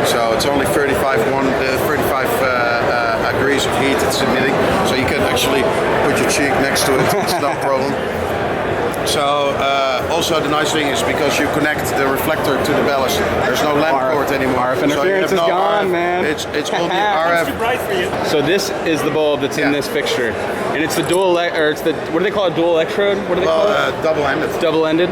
So it's only 35 degrees of heat it's emitting. So you can actually put your cheek next to it. It's no problem. So also the nice thing is because you connect the reflector to the ballast, there's no lamp cord anymore. RF interference is gone, man. It's all the RF. Too bright for you. So this is the bulb that's in this fixture, and it's the dual, or it's the, what do they call it? Dual electrode? What do they call it? Double-ended. Double-ended.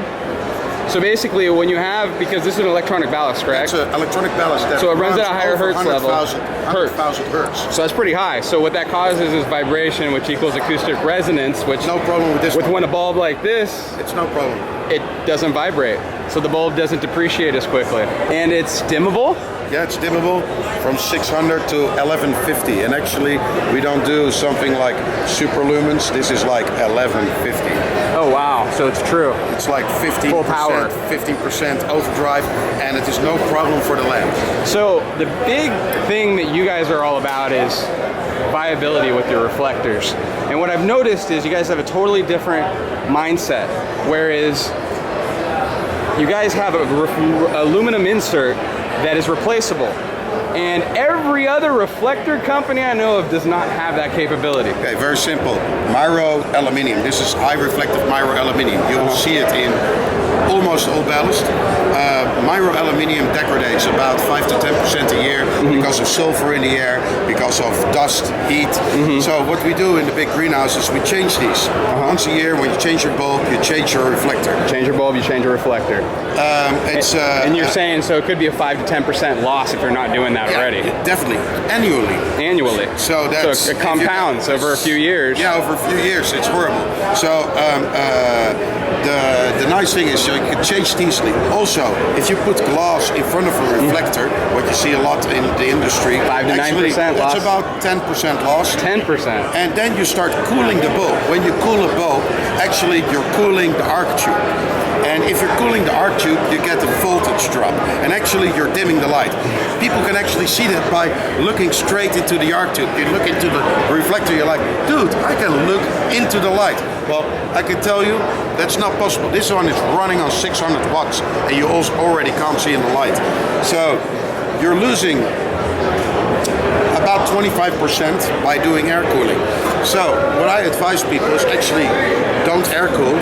So basically, when you have, because this is an electronic ballast, correct? It's an electronic ballast that so it runs at a higher over hertz level. 100,000 hertz. So that's pretty high. So what that causes is vibration, which equals acoustic resonance, which no problem with this. With when a bulb like this, it's no problem. It doesn't vibrate. So the bulb doesn't depreciate as quickly. And it's dimmable? Yeah, it's dimmable from 600 to 1150. And actually, we don't do something like super lumens. This is like 1150. Oh wow, so it's true. It's like 15%, full power. 15% overdrive, and it is no problem for the lamp. So the big thing that you guys are all about is viability with your reflectors. And what I've noticed is you guys have a totally different mindset, whereas you guys have a aluminum insert that is replaceable. And every other reflector company I know of does not have that capability. Okay, very simple. Miro aluminium. This is high reflective Miro aluminium. You'll see it in almost all ballast. Miro aluminium degrades about 5 to 10% a year because of sulfur in the air, because of dust, heat. So what we do in the big greenhouses, we change these. Once a year, when you change your bulb, you change your reflector. Change your bulb, you change your reflector. And you're saying, so it could be a 5 to 10% loss if you're not doing that already. Definitely, annually. Annually. So that's so it compounds over a few years. Yeah, over a few years, it's horrible. So the nice thing is you can change easily. Also, if you put glass in front of a reflector, what you see a lot in the industry, 5 to 9% loss. It's about 10% loss. 10%. And then you start cooling the bulb. When you cool a bulb, actually you're cooling the arc tube. And if you're cooling the arc tube, you get a voltage drop. And actually you're dimming the light. People can actually see that by looking straight into the arc tube. You look into the reflector, you're like, dude, I can look into the light. Well, I can tell you that's not possible. This one is running on 600 watts and you also already can't see in the light. So you're losing about 25% by doing air cooling. So what I advise people is actually don't air cool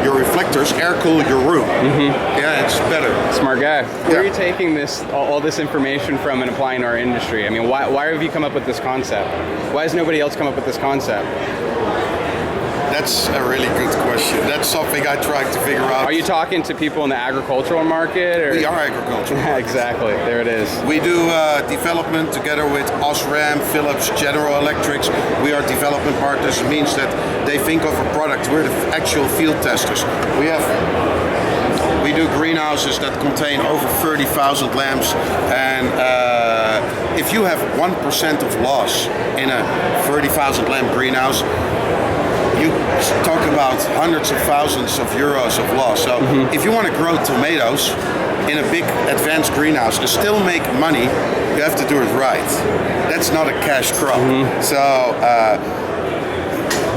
your reflectors, air cool your room. Yeah, it's better. Smart guy. Where are you taking this, all this information from and applying to our industry? I mean, why have you come up with this concept? Why has nobody else come up with this concept? That's a really good question. That's something I tried to figure out. Are you talking to people in the agricultural market? Or? We are agricultural. Exactly. There it is. We do development together with Osram, Philips, General Electrics. We are development partners. It means that they think of a product. We're the actual field testers. We do greenhouses that contain over 30,000 lamps, and if you have 1% of loss in a 30,000 lamp greenhouse, you talk about hundreds of thousands of euros of loss. So if you want to grow tomatoes in a big advanced greenhouse and still make money, you have to do it right. That's not a cash crop. So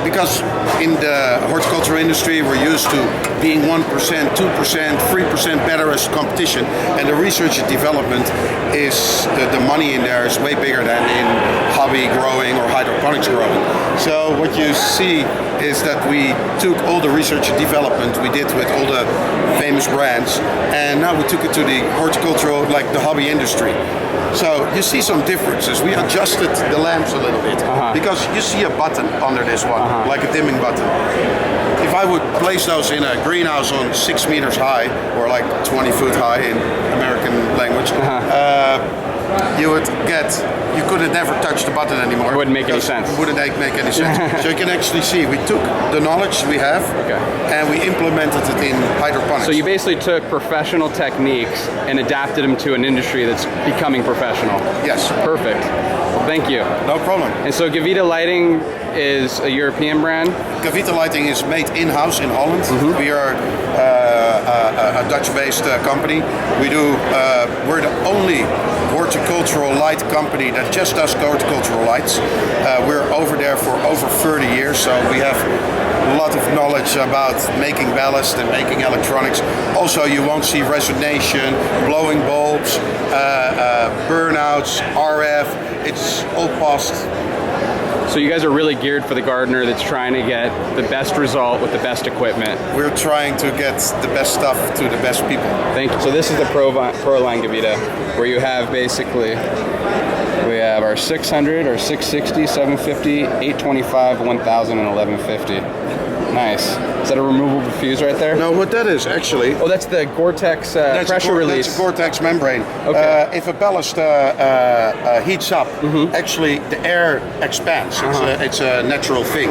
because in the horticultural industry we're used to being 1%, 2%, 3% better as competition, and the research and development is the money in there is way bigger than in hobby growing or hydroponics growing. So what you see is that we took all the research and development we did with all the famous brands, and now we took it to the horticultural, like the hobby industry. So you see some differences. We adjusted the lamps a little bit because you see a button under this one, like a dimming button. If I would place those in a greenhouse on 6 meters high, or like 20 foot high in American language, you couldn't never touch the button anymore. It wouldn't make any sense. It wouldn't make any sense. So you can actually see, we took the knowledge we have and we implemented it in hydroponics. So you basically took professional techniques and adapted them to an industry that's becoming professional. Yes. Perfect. Well, thank you. No problem. And so Gavita Lighting is a European brand? Gavita Lighting is made in-house in Holland. We are a Dutch-based company. We're the only horticultural light company that just does horticultural lights. We're over there for over 30 years, so we have a lot of knowledge about making ballast and making electronics. Also, you won't see resonation, blowing bulbs, burnouts, RF. It's all past. So you guys are really geared for the gardener that's trying to get the best result with the best equipment. We're trying to get the best stuff to the best people. Thank you. So this is the Pro line Gavita, where you have basically, we have our 600, our 660, 750, 825, 1000, and 1150. Nice. Is that a removable fuse right there? No, what that is actually... Oh, that's the Gore-Tex pressure release. That's a Gore-Tex membrane. Okay. If a ballast heats up, actually the air expands. It's a natural thing.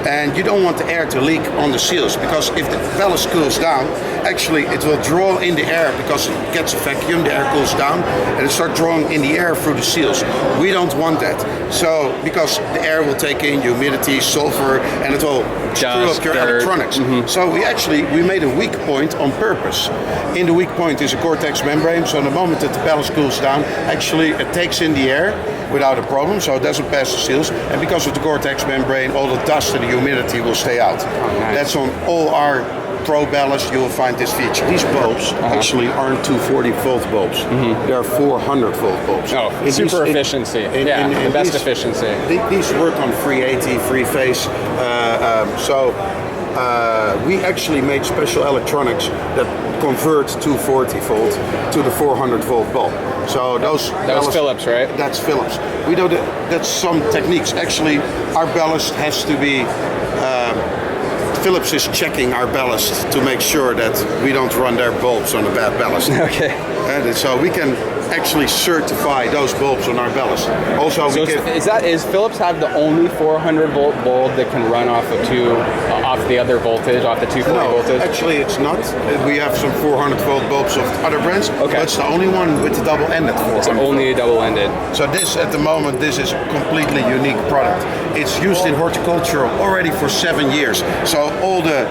And you don't want the air to leak on the seals, because if the ballast cools down, actually it will draw in the air because it gets a vacuum, the air cools down, and it starts drawing in the air through the seals. We don't want that. So, because the air will take in humidity, sulfur, and it will screw up your electronics. So we made a weak point on purpose. In the weak point is a Gore-Tex membrane, so the moment that the ballast cools down, actually it takes in the air without a problem, so it doesn't pass the seals. And because of the Gore-Tex membrane, all the dust and the humidity will stay out. Nice. That's on all our Pro ballast, you will find this feature. These bulbs actually aren't 240 volt bulbs. They are 400 volt bulbs. Oh, super efficiency. The best efficiency. These work on 380, three phase. We actually made special electronics that convert 240 volt to the 400 volt bulb. So that was Philips, right? That's Philips. We know that's some techniques. Actually, our ballast has to be. Philips is checking our ballast to make sure that we don't run their bulbs on a bad ballast. Okay. And so we can actually certify those bulbs on our ballast. Also, is Philips have the only 400 volt bulb that can run off of off the other voltage, off the 240 voltage? Actually it's not. We have some 400 volt bulbs of other brands. Okay. But it's the only one with the double-ended 400. It's only a double-ended. So this, at the moment, this is a completely unique product. It's used in horticulture already for 7 years. So all the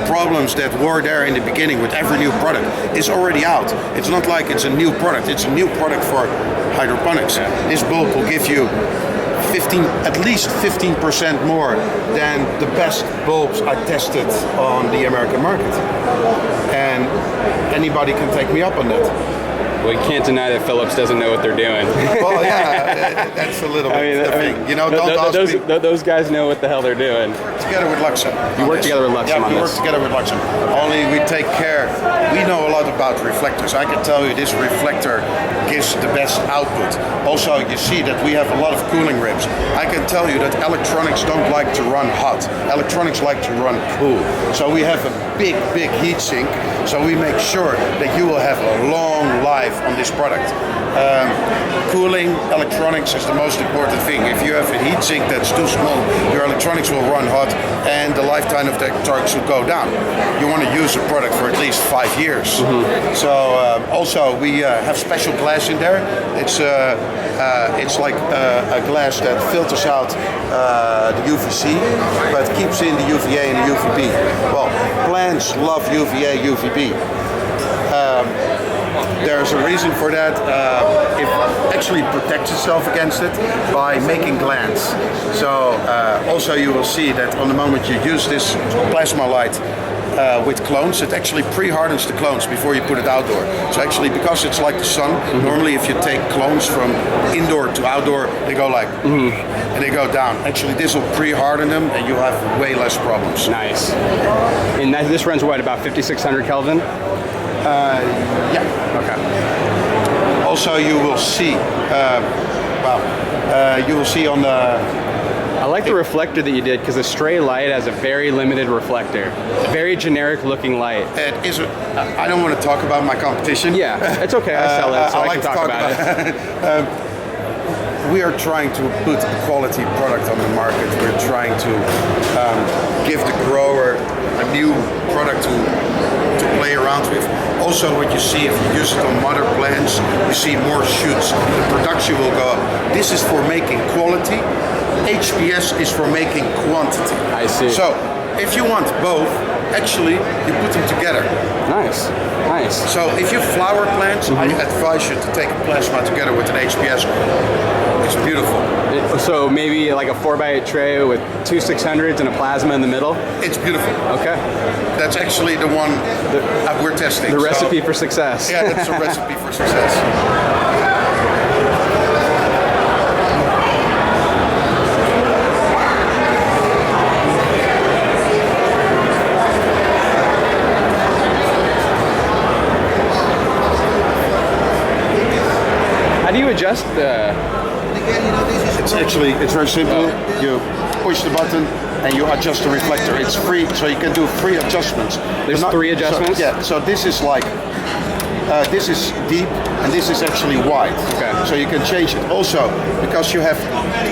problems that were there in the beginning with every new product is already out. It's not like it's a new product. It's a new product for hydroponics. This bulb will give you at least 15% more than the best bulbs I tested on the American market. And anybody can take me up on that. Well, you can't deny that Philips doesn't know what they're doing. Well, yeah, that's a little bit the thing. You know, don't ask me. Those guys know what the hell they're doing. Together with Luxem. You work together with Luxem on this? Yeah, we work together with Luxem. Only we take care. We know a lot about reflectors. I can tell you this reflector gives the best output. Also, you see that we have a lot of cooling ribs. I can tell you that electronics don't like to run hot. Electronics like to run cool. So we have a big heat sink. So we make sure that you will have a long life on this product. Cooling electronics is the most important thing. If you have a heat sink that's too small, your electronics will run hot and the lifetime of the electronics will go down. You want to use a product for at least 5 years. So also we have special glass in there. It's like a glass that filters out the UVC, but keeps in the UVA and the UVB. Well, plants love UVA, UVB. There's a reason for that. It actually protects itself against it by making glands. So also you will see that on the moment you use this plasma light with clones, it actually pre-hardens the clones before you put it outdoor. So actually, because it's like the sun, normally if you take clones from indoor to outdoor, they go like, and they go down. Actually, this will pre-harden them and you'll have way less problems. Nice. And this runs what, about 5,600 Kelvin? Yeah. Okay. Also, you will see, you will see on the. I like the reflector that you did because the stray light has a very limited reflector. A very generic looking light. It is. I don't want to talk about my competition. Yeah, it's okay. I sell it, so I like can talk about it. We are trying to put a quality product on the market. We're trying to give the grower a new product to play around with. Also, what you see if you use it on mother plants, you see more shoots. The production will go up. This is for making quality. HPS is for making quantity. I see. So If you want both, actually you put them together. Nice, nice. So if you have flower plants, I advise you to take a plasma together with an HPS. It's beautiful. So maybe like a 4x8 tray with two 600s and a plasma in the middle? It's beautiful. Okay. That's actually the one we're testing. The recipe for success. Yeah, that's a recipe for success. How do you adjust the... It's very simple. You push the button and you adjust the reflector. It's free, so you can do free adjustments. There's three adjustments? So this is like, this is deep and this is actually wide. Okay. So you can change it. Also, because you have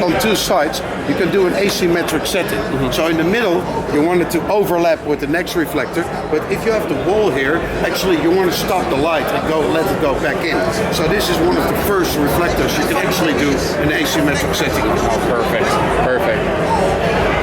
on two sides, you can do an asymmetric setting. So in the middle, you want it to overlap with the next reflector, but if you have the wall here, actually you want to stop the light and let it go back in. So this is one of the first reflectors you can actually do an asymmetric setting. Oh, perfect, perfect.